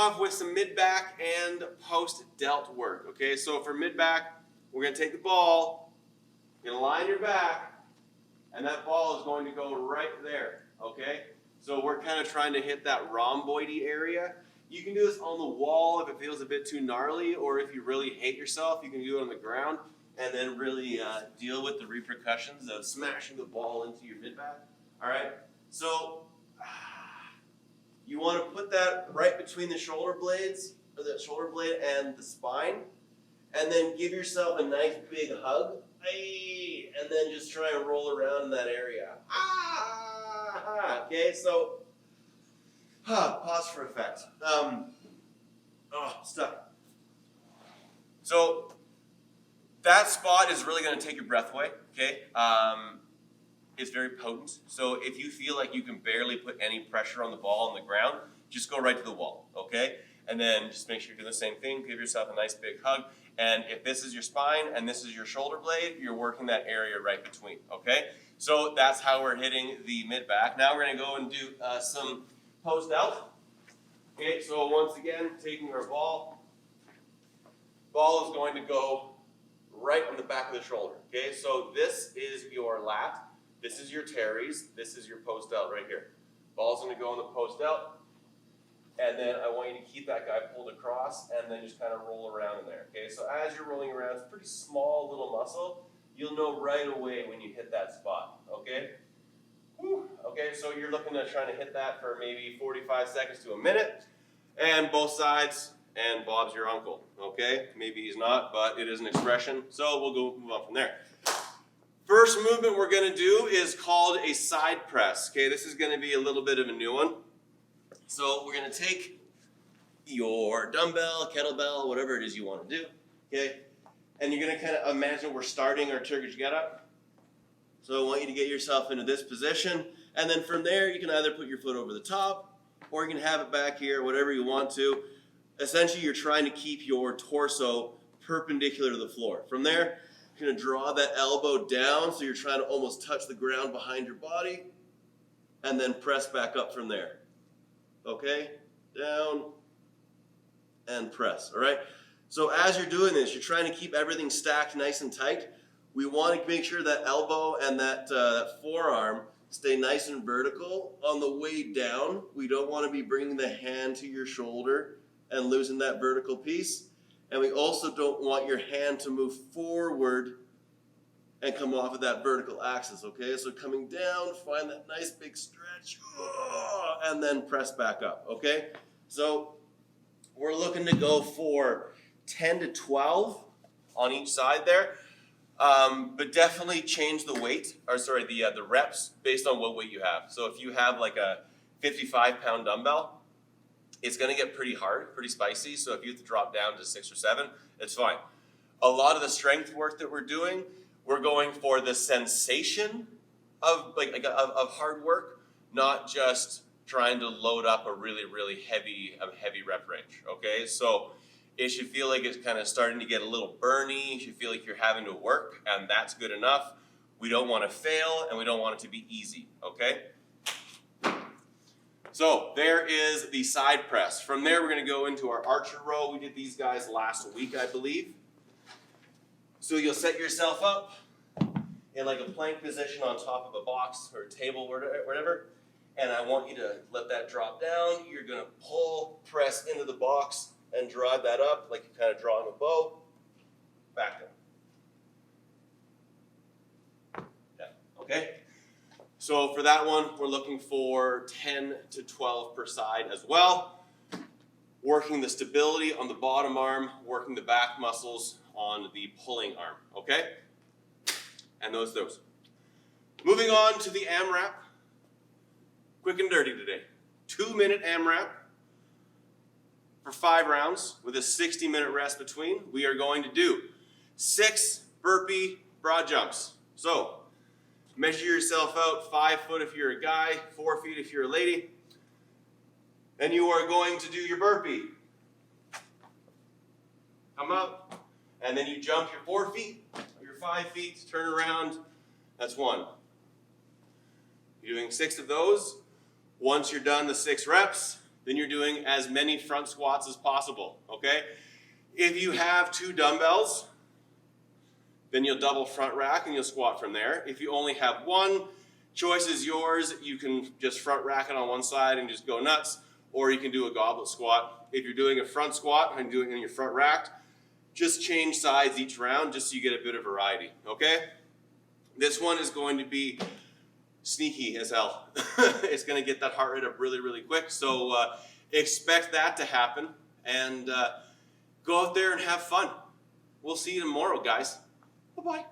off with some mid-back and post delt work. Okay, so for mid-back, we're going to take the ball, you're going to lie on your back, and that ball is going to go right there. Okay, so we're kind of trying to hit that rhomboidy area. You can do this on the wall if it feels a bit too gnarly, or if you really hate yourself, you can do it on the ground and then really deal with the repercussions of smashing the ball into your mid-back. All right, so you want to put that right between the shoulder blades, or the shoulder blade and the spine, and then give yourself a nice big hug, and then just try and roll around in that area. Okay, so pause for effect. Stuck. So that spot is really going to take your breath away. Okay, it's very potent. So if you feel like you can barely put any pressure on the ball on the ground, just go right to the wall. Okay, and then just make sure you're doing the same thing. Give yourself a nice big hug. And if this is your spine and this is your shoulder blade, you're working that area right between. Okay, so that's how we're hitting the mid back. Now we're going to go and do some post delt. Okay, so once again, taking our ball is going to go right on the back of the shoulder. Okay, so this is your lat, this is your teres, this is your post delt right here. Ball's going to go in the post delt, and then I want you to keep that guy pulled across and then just kind of roll around in there. Okay, so as you're rolling around, it's a pretty small little muscle. You'll know right away when you hit that spot. Okay. Whew. Okay, so you're looking at trying to hit that for maybe 45 seconds to a minute, and both sides, and Bob's your uncle, okay? Maybe he's not, but it is an expression, so we'll go move on from there. First movement we're going to do is called a side press, okay? This is going to be a little bit of a new one. So we're going to take your dumbbell, kettlebell, whatever it is you want to do, okay? And you're going to kind of imagine we're starting our Turkish get-up. So I want you to get yourself into this position, and then from there you can either put your foot over the top, or you can have it back here, whatever you want to. Essentially, you're trying to keep your torso perpendicular to the floor. From there, you're going to draw that elbow down, so you're trying to almost touch the ground behind your body, and then press back up from there. Okay? Down, and press, all right? So as you're doing this, you're trying to keep everything stacked nice and tight. We want to make sure that elbow and that forearm stay nice and vertical. On the way down, we don't want to be bringing the hand to your shoulder and losing that vertical piece. And we also don't want your hand to move forward and come off of that vertical axis, okay? So coming down, find that nice big stretch, and then press back up, okay? So we're looking to go for 10 to 12 on each side there. But definitely change the weight, or sorry, the reps based on what weight you have. So if you have like a 55-pound dumbbell, it's going to get pretty hard, pretty spicy. So if you have to drop down to 6 or 7, it's fine. A lot of the strength work that we're doing, we're going for the sensation of of hard work, not just trying to load up a really heavy rep range. Okay, so it should feel like it's kind of starting to get a little burny. You should feel like you're having to work, and that's good enough. We don't want to fail, and we don't want it to be easy, okay? So there is the side press. From there, we're going to go into our archer row. We did these guys last week, I believe. So you'll set yourself up in like a plank position on top of a box or a table or whatever, and I want you to let that drop down. You're going to pull, press into the box, and drive that up like you're kind of drawing a bow, back down. Yeah, okay? So for that one, we're looking for 10 to 12 per side as well. Working the stability on the bottom arm, working the back muscles on the pulling arm, okay? And those. Moving on to the AMRAP. Quick and dirty today. 2-minute AMRAP. For 5 rounds with a 60-minute rest between. We are going to do 6 burpee broad jumps. So measure yourself out 5 foot if you're a guy, 4 feet if you're a lady. And you are going to do your burpee. Come up, and then you jump your 4 feet, or your 5 feet, turn around. That's 1. You're doing 6 of those. Once you're done the 6 reps, then you're doing as many front squats as possible, okay? If you have 2 dumbbells, then you'll double front rack and you'll squat from there. If you only have 1, choice is yours. You can just front rack it on one side and just go nuts, or you can do a goblet squat. If you're doing a front squat and doing it in your front rack, just change sides each round just so you get a bit of variety, okay? This one is going to be sneaky as hell. It's going to get that heart rate up really, really quick. So expect that to happen, and go out there and have fun. We'll see you tomorrow, guys. Bye-bye.